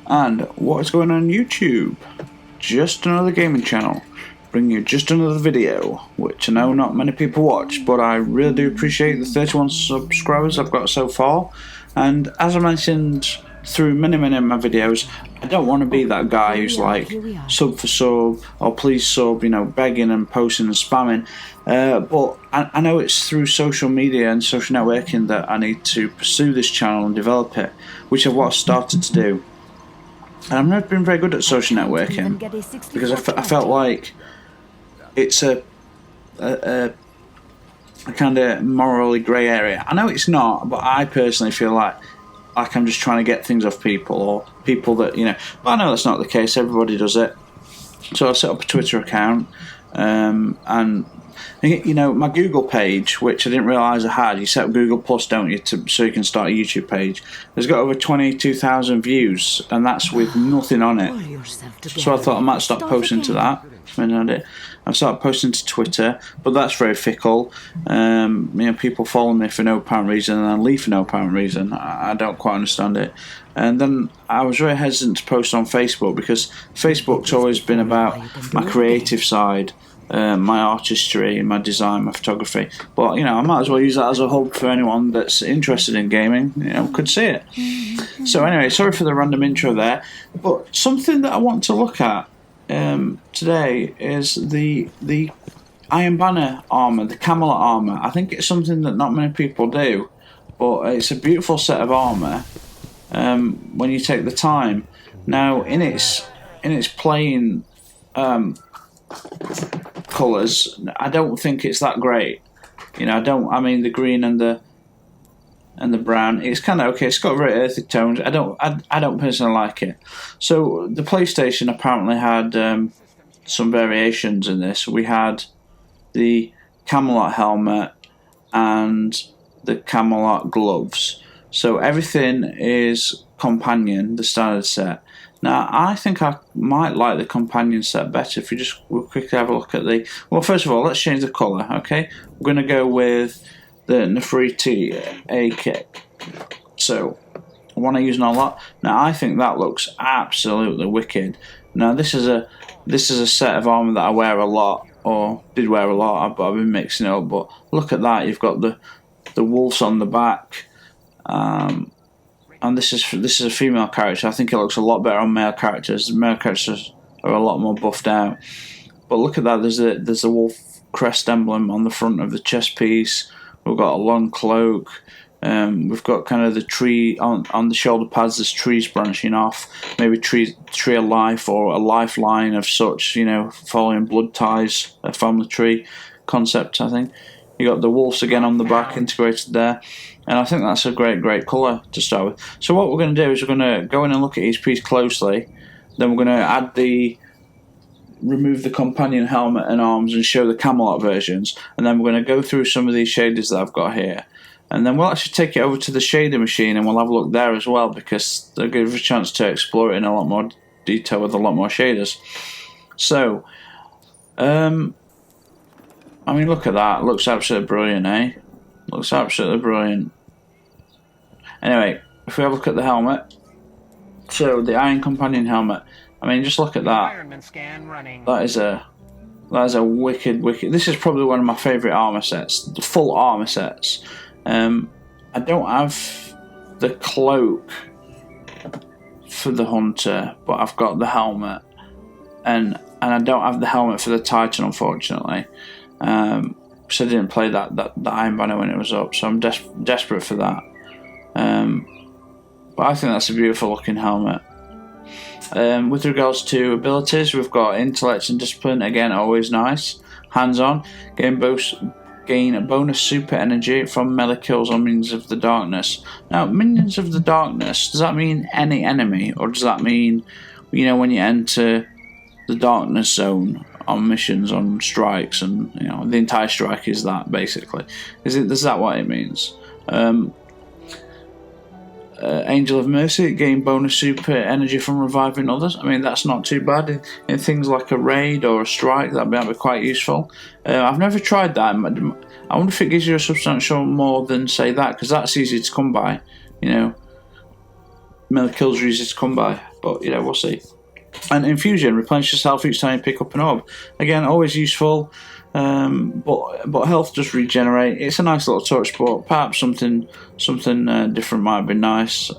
And what is going on YouTube? Just another gaming channel, bringing you just another video, which I know not many people watch, but I really do appreciate the 31 subscribers I've got so far. And as I mentioned through many of my videos, I don't want to be that guy who's like sub for sub or please sub, you know, begging and posting and spamming. But I know it's through social media and social networking that I need to pursue this channel and develop it, which is what I started to do. And I've never been very good at social networking because I felt like it's a kind of morally grey area. I know it's not, but I personally feel like I'm just trying to get things off people, or people that, you know. But I know that's not the case. Everybody does it. So I set up a Twitter account, and you know, my Google page, which I didn't realise I had. You set up Google Plus, don't you, so you can start a YouTube page. There's got over 22,000 views, and that's with nothing on it. So I thought I might start posting to that. I started posting to Twitter, but that's very fickle. You know, people follow me for no apparent reason and then leave for no apparent reason. I don't quite understand it. And then I was very hesitant to post on Facebook because Facebook's always been about my creative side. My artistry, my design, my photography. But you know, I might as well use that as a hub for anyone that's interested in gaming. You know, could see it. So anyway, sorry for the random intro there. But something that I want to look at today is the Iron Banner armour, the Camelot armour. I think it's something that not many people do, but it's a beautiful set of armour when you take the time. Now, in its plain colours, I don't think it's that great. You know, I mean the green and the brown, it's kind of okay. It's got very earthy tones. I don't personally like it. So the PlayStation apparently had some variations in this. We had the Camelot helmet and the Camelot gloves. So everything is companion, the standard set. Now, I think I might like the companion set better if we'll quickly have a look at the... Well, first of all, let's change the colour, okay? We're going to go with the Nefertiti AK. So, one I use a lot. Now, I think that looks absolutely wicked. Now, this is a set of armour that I wear a lot, or did wear a lot, but I've been mixing it up. But look at that, you've got the wolves on the back. And this is a female character. I think it looks a lot better on male characters. Male characters are a lot more buffed out. But look at that. There's a wolf crest emblem on the front of the chest piece. We've got a long cloak. We've got kind of the tree on the shoulder pads. There's trees branching off. Maybe tree of life or a lifeline of such. You know, following blood ties, a family tree concept. I think you got the wolves again on the back integrated there. And I think that's a great colour to start with. So what we're going to do is we're going to go in and look at each piece closely. Then we're going to remove the companion helmet and arms and show the Camelot versions. And then we're going to go through some of these shaders that I've got here. And then we'll actually take it over to the shader machine and we'll have a look there as well, because they'll give us a chance to explore it in a lot more detail with a lot more shaders. So, I mean, look at that. It looks absolutely brilliant, eh? Looks absolutely brilliant. Anyway, if we have a look at the helmet, so the Iron Companion helmet, I mean, just look at that. That is a wicked. This is probably one of my favourite armour sets, the full armour sets. I don't have the cloak for the Hunter, but I've got the helmet, and I don't have the helmet for the Titan, unfortunately. So I didn't play that Iron Banner when it was up, so I'm desperate for that. But I think that's a beautiful looking helmet. With regards to abilities, we've got intellect and discipline, again always nice. Hands on, gain bonus super energy from melee kills on Minions of the Darkness. Now, Minions of the Darkness, does that mean any enemy, or does that mean, you know, when you enter the Darkness Zone on missions, on strikes, and you know, the entire strike is that basically? Is that what it means? Angel of Mercy, gain bonus super energy from reviving others. I mean, that's not too bad in things like a raid or a strike. That might be quite useful. I've never tried that. I wonder if it gives you a substantial more than say that, because that's easy to come by. You know, melee kills are easy to come by, but you know, we'll see. And infusion, replenish health each time you pick up an orb. Again, always useful, but health does regenerate. It's a nice little touch, but perhaps something different might be nice.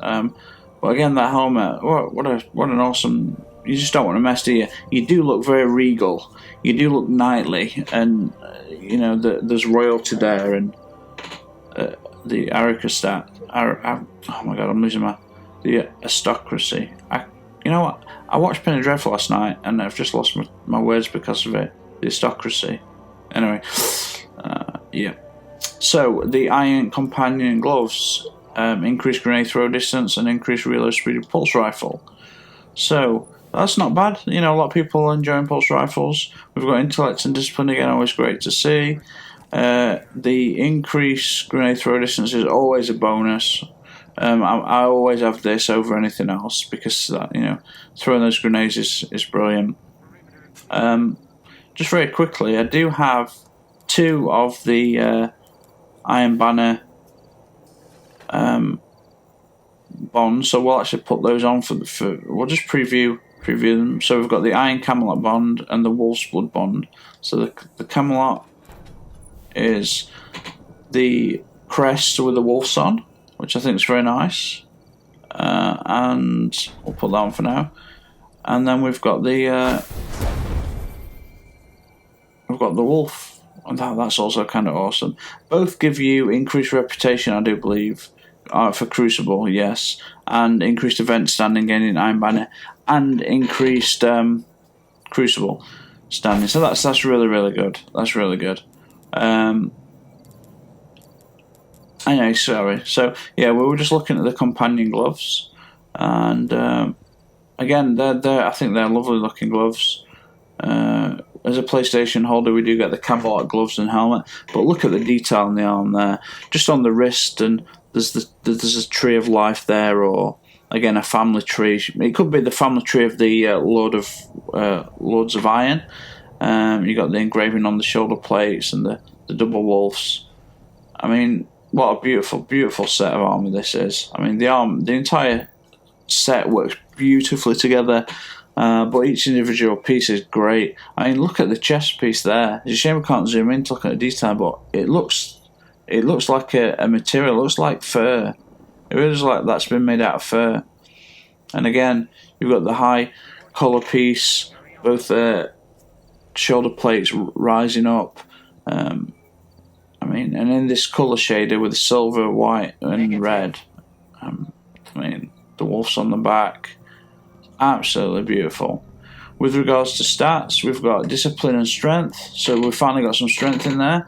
But again, that helmet, what an awesome. You just don't want to mess, do you? You do look very regal. You do look knightly, and you know there's royalty there, and the aristocrat. Oh my god, I'm losing the aristocracy. You know what? I watched Penny Dreadful last night, and I've just lost my words because of it. The aristocracy. Anyway, yeah. So the Iron Companion gloves increase grenade throw distance and increase reload speed of pulse rifle. So that's not bad. You know, a lot of people are enjoying pulse rifles. We've got intellect and discipline again, always great to see. The increased grenade throw distance is always a bonus. I always have this over anything else because you know, throwing those grenades is brilliant. Just very quickly, I do have 2 of the Iron Banner bonds, so we'll actually put those on for we'll just preview them. So we've got the Iron Camelot bond and the Wolf's Blood bond. So the Camelot is the crest with the wolves on, which I think is very nice, and we'll put that on for now. And then we've got the wolf, and that's also kind of awesome. Both give you increased reputation, I do believe, for Crucible, yes, and increased event standing gaining Iron Banner, and increased Crucible standing. So that's really good. That's really good. Anyway, sorry. So yeah, we were just looking at the companion gloves, and again, they're I think they're lovely looking gloves. As a PlayStation holder, we do get the Camelot gloves and helmet, but look at the detail in the arm there, just on the wrist, and there's a tree of life there, or again a family tree. It could be the family tree of the Lords of Iron. You got the engraving on the shoulder plates and the double wolves. I mean, what a beautiful set of armor this is. I mean, the entire set works beautifully together. But each individual piece is great. I mean, look at the chest piece there. It's a shame we can't zoom in to look at the detail, but it looks like a material. It looks like fur. It really looks like that's been made out of fur. And again, you've got the high collar piece, both shoulder plates rising up. I mean, and in this color shader with the silver, white, and red. I mean, the wolves on the back. Absolutely beautiful. With regards to stats, we've got discipline and strength, so we've finally got some strength in there.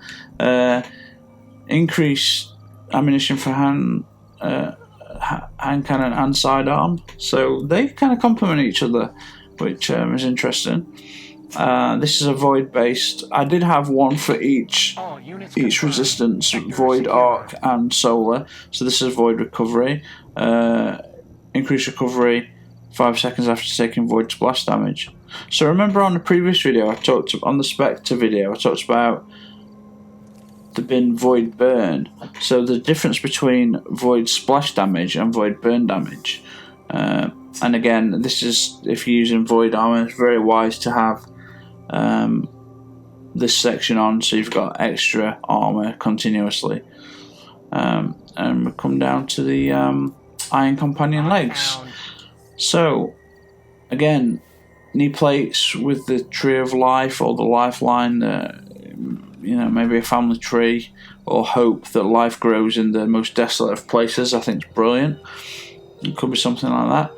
Increased ammunition for hand cannon and sidearm, so they kind of complement each other, which is interesting. This is a void based. I did have one for each resistance, void, arc, and solar. So this is void recovery. Increased recovery 5 seconds after taking void splash damage. So remember on the previous video, on the Spectre video, I talked about the bin void burn. So the difference between void splash damage and void burn damage. And again, this is, if you're using void armor, it's very wise to have this section on, so you've got extra armor continuously. And we come down to the Iron Companion legs. So, again, knee plates with the Tree of Life or the Lifeline, maybe a family tree, or hope that life grows in the most desolate of places. I think it's brilliant. It could be something like that.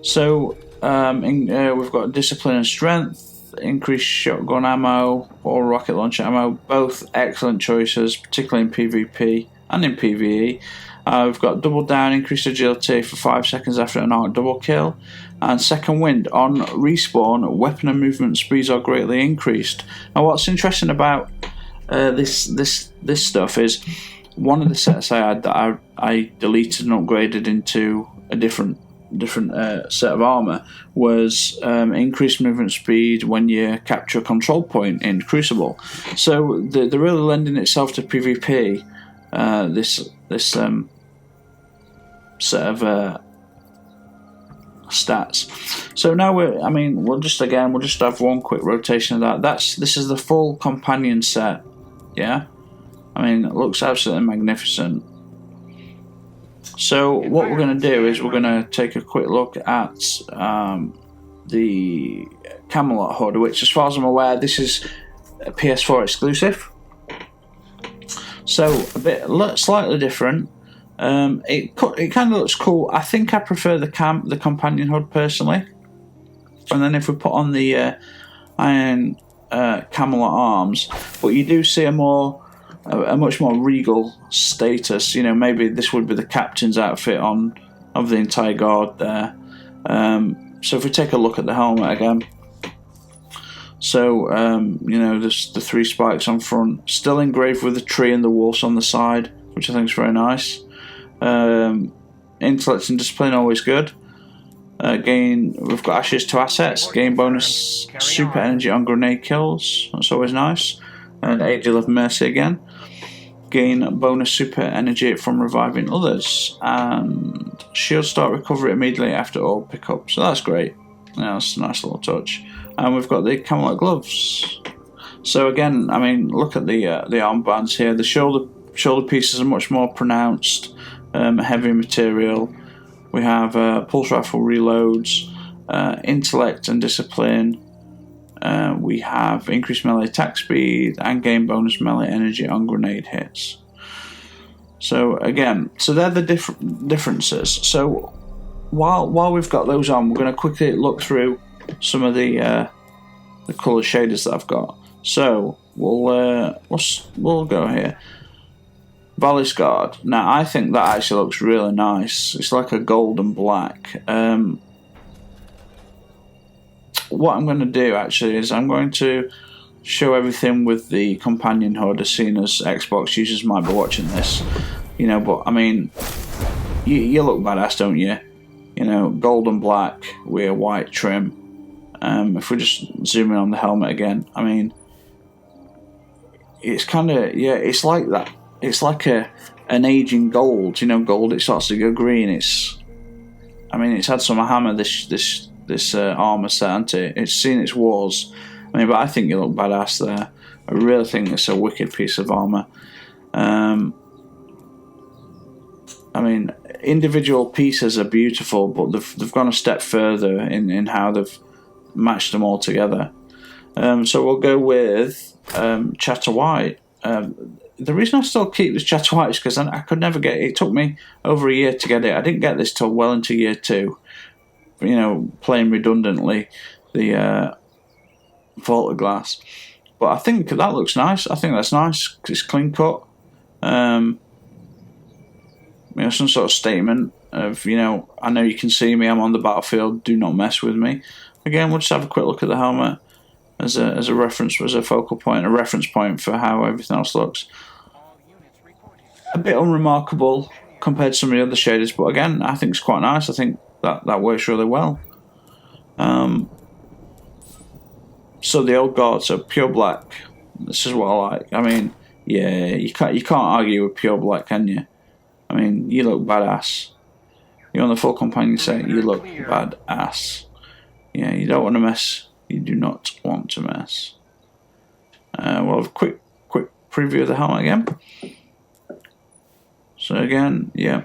So, we've got discipline and strength, increased shotgun ammo or rocket launcher ammo, both excellent choices, particularly in PvP and in PvE. We've got double down, increased agility for 5 seconds after an arc double kill, and second wind on respawn. Weapon and movement speeds are greatly increased. Now, what's interesting about this stuff is one of the sets I had that I deleted and upgraded into a different set of armor was increased movement speed when you capture a control point in Crucible. So they're really lending itself to PvP. This set of stats. So now we'll just have one quick rotation of that. This is the full companion set. Yeah, I mean, it looks absolutely magnificent. So what we're going to do is we're going to take a quick look at the Camelot hood, which, as far as I'm aware, this is a PS4 exclusive. So a bit slightly different. It kind of looks cool. I think I prefer the companion hood personally. And then if we put on the Iron Camelot arms, but you do see a much more regal status. You know, maybe this would be the captain's outfit of the entire guard there. So if we take a look at the helmet again, so you know, there's the 3 spikes on front, still engraved with the tree and the wolves on the side, which I think is very nice. Intellect and discipline, always good. We've got ashes to assets, gain bonus super energy on grenade kills, that's always nice. And Angel of Mercy again, gain bonus super energy from reviving others, and shield start recovery immediately after all pickup, so that's great. Yeah, that's a nice little touch. And we've got the Camelot gloves. So again, I mean, look at the armbands here. The shoulder pieces are much more pronounced, heavy material. We have pulse rifle reloads, intellect and discipline. We have increased melee attack speed and gain bonus melee energy on grenade hits. So again, they're the differences. So while we've got those on, we're going to quickly look through some of the colour shaders that I've got. So we'll go here. Valley Guard. Now I think that actually looks really nice. It's like a gold and black. What I'm going to do actually is I'm going to show everything with the companion hood, as soon as Xbox users might be watching this. You know, but I mean, you look badass, don't you? You know, gold and black with a white trim. If we just zoom in on the helmet again, I mean, it's kind of, yeah, it's like that. It's like an aging gold. You know, gold, it starts to go green. It's had some hammer, this armour set, hasn't it? It's seen its wars. I mean, but I think you look badass there. I really think it's a wicked piece of armour. I mean, individual pieces are beautiful, but they've gone a step further in how they've matched them all together. So we'll go with Chatter White. The reason I still keep this Chatter White is because I could never get it. It took me over a year to get it. I didn't get this till well into year 2. You know, playing redundantly the Vaulted Glass. But I think that looks nice. I think that's nice. It's clean cut. You know, some sort of statement of, you know, I know you can see me, I'm on the battlefield, do not mess with me. Again, we'll just have a quick look at the helmet as a reference, as a focal point, a reference point for how everything else looks. A bit unremarkable compared to some of the other shaders, but again, I think it's quite nice. I think that works really well. So the old guard, so pure black. This is what I like. I mean, yeah, you can't argue with pure black, can you? I mean, you look badass. You're on the full companion set. You look badass. Yeah, you don't want to mess. You do not want to mess. We'll have a quick preview of the helmet again. So again, yeah,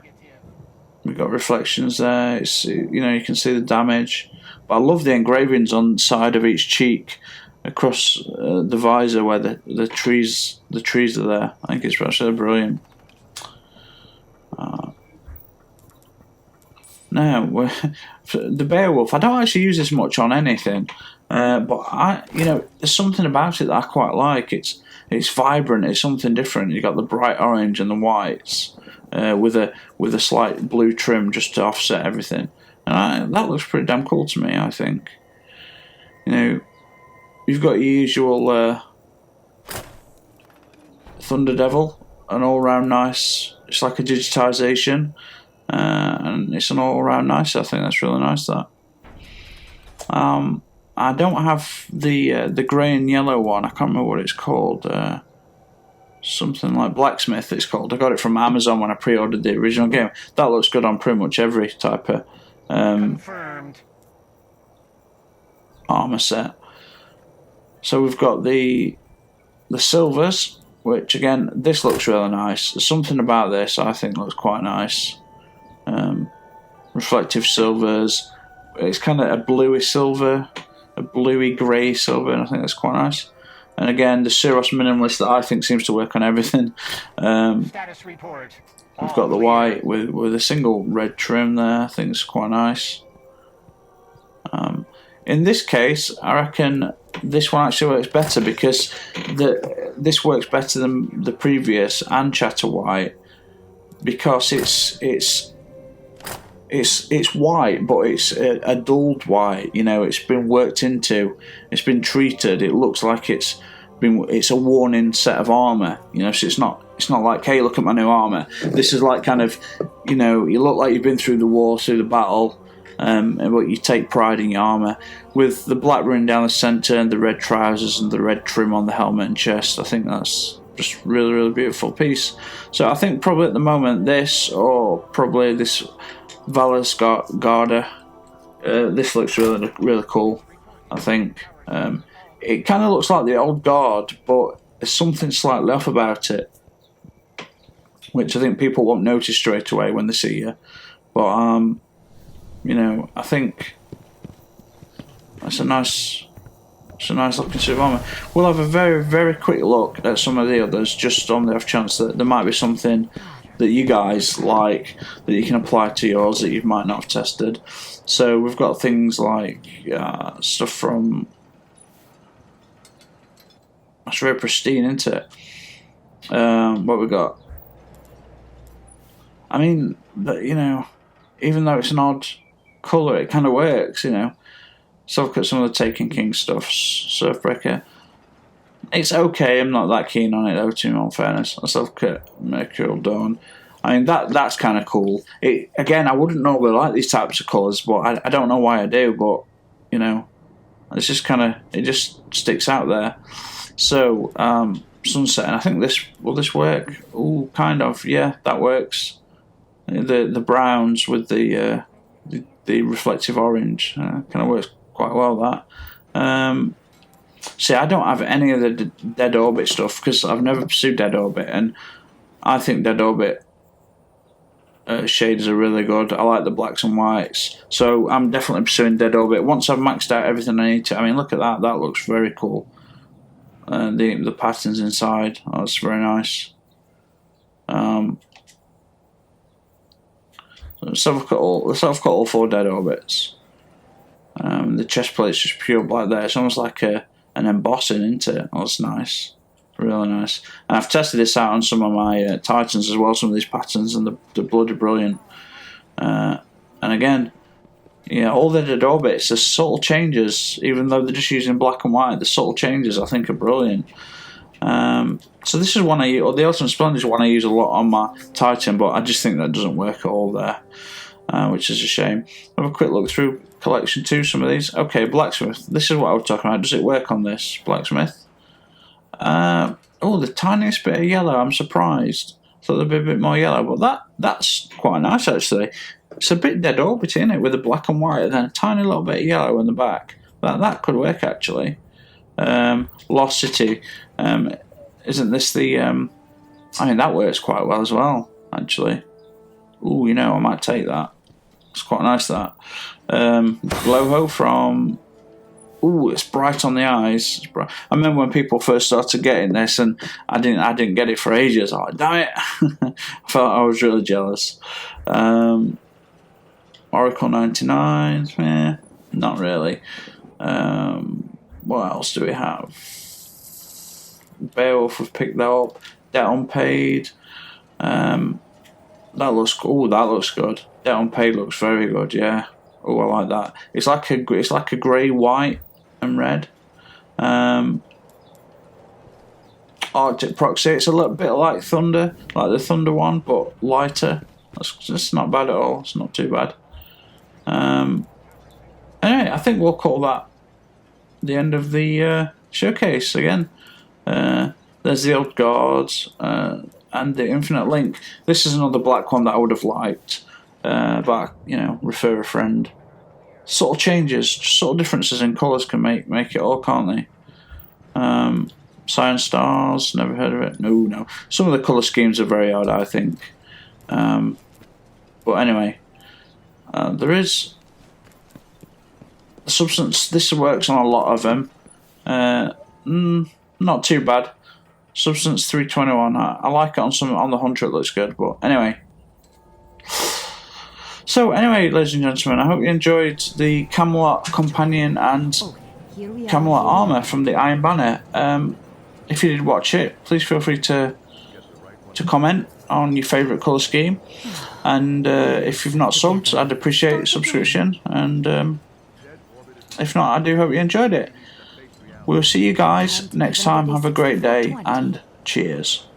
we've got reflections there. It's, you know, you can see the damage. But I love the engravings on the side of each cheek, across the visor where the trees are there. I think it's actually brilliant. Now, the Beowulf, I don't actually use this much on anything, but there's something about it that I quite like. It's vibrant. It's something different. You got the bright orange and the whites with a slight blue trim just to offset everything, and that looks pretty damn cool to me. I think. You know, you've got your usual Thunder Devil, an all-round nice. It's like a digitisation. And it's an all-around nice. I think that's really nice. That I don't have the grey and yellow one. I can't remember what it's called. Something like Blacksmith. It's called. I got it from Amazon when I pre-ordered the original game. That looks good on pretty much every type of Confirmed. Armour set. So we've got the silvers, which again, this looks really nice. There's something about this I think looks quite nice. Reflective silvers. It's kind of a bluey silver, a bluey grey silver, and I think that's quite nice. And again, the Suros minimalist that I think seems to work on everything. Status report. We've got the white with a single red trim there. I think it's quite nice. In this case, I reckon this one actually works better because this works better than the previous and Chatter White because it's white, but it's a dulled white. You know, it's been worked into, it's been treated. It looks like it's a worn-in set of armor. You know, so it's not like, hey, look at my new armor. This is like kind of, you know, you look like you've been through the war, through the battle. But you take pride in your armour. With the black rune down the centre and the red trousers and the red trim on the helmet and chest, I think that's just really, really beautiful piece. So I think probably at the moment this, or probably this Valor's Garda, this looks really, really cool, I think. It kind of looks like the old Guard, but there's something slightly off about it, which I think people won't notice straight away when they see you. But you know, I think that's a nice looking suit of armour. We'll have a very, very quick look at some of the others, just on the off chance that there might be something that you guys like that you can apply to yours that you might not have tested. So we've got things like stuff from. That's very pristine, isn't it? What we got? I mean, you know, even though it's an odd colour, it kind of works, you know. So look at some of the Taken King stuff. Surfbreaker. It's okay, I'm not that keen on it though, to all fairness. Let's look at Mercurial Dawn. I mean, that's kind of cool. Again, I wouldn't normally like these types of colours, but I don't know why I do, but, you know, it's just kind of, it just sticks out there. So, Sunset, and I think will this work? Ooh, kind of, yeah, that works. The browns with the reflective orange kind of works quite well. That see, I don't have any of the Dead Orbit stuff because I've never pursued Dead Orbit, and I think Dead Orbit shades are really good. I like the blacks and whites, so I'm definitely pursuing Dead Orbit once I've maxed out everything I need to. I mean, look at that; that looks very cool. The patterns inside, that's very nice. So I've got all 4 Dead Orbits. The chest plate's just pure black there. It's almost like an embossing, isn't it? Oh, that's nice. Really nice. And I've tested this out on some of my Titans as well, some of these patterns, and they're bloody brilliant. And again, yeah, all the Dead Orbits, the subtle changes, even though they're just using black and white, the subtle changes I think are brilliant. So this is one I use, or the Ultimate Splendor is one I use a lot on my Titan, but I just think that doesn't work at all there, which is a shame. Have a quick look through collection 2, some of these. Okay, Blacksmith. This is what I was talking about. Does it work on this Blacksmith? Oh, the tiniest bit of yellow. I'm surprised. Thought there'd be a bit more yellow, but that's quite nice actually. It's a bit Dead Orbit in it with the black and white, and then a tiny little bit of yellow in the back. That could work actually. Lost City. Isn't this the? I mean, that works quite well as well, actually. Ooh, you know, I might take that. It's quite nice that. Glowho from. Ooh, it's bright on the eyes. I remember when people first started getting this, and I didn't get it for ages. I was like, damn it! I felt I was really jealous. Oracle 99. Not really. What else do we have? Beowulf, we've picked that up. Debt Unpaid. That looks cool. That looks good. Debt Unpaid looks very good. Yeah. Oh, I like that. It's like a grey, white, and red. Arctic Proxy. It's a little bit like Thunder, like the Thunder one, but lighter. That's not bad at all. It's not too bad. Anyway, I think we'll call that the end of the showcase again. There's the Old Guards and the Infinite Link. This is another black one that I would have liked. but you know, refer a friend. Subtle changes, subtle differences in colours can make it all, can't they? Cyan Stars, never heard of it. No. Some of the colour schemes are very odd, I think. But anyway, there is Substance. This works on a lot of them. Not too bad. Substance 321. I like it on some. On the Hunter, it looks good. But anyway. So anyway, ladies and gentlemen, I hope you enjoyed the Camelot Companion and Camelot Armour from the Iron Banner. If you did watch it, please feel free to comment on your favourite colour scheme, and if you've not subbed, I'd appreciate a subscription, and if not, I do hope you enjoyed it. We'll see you guys next time. Have a great day, and cheers.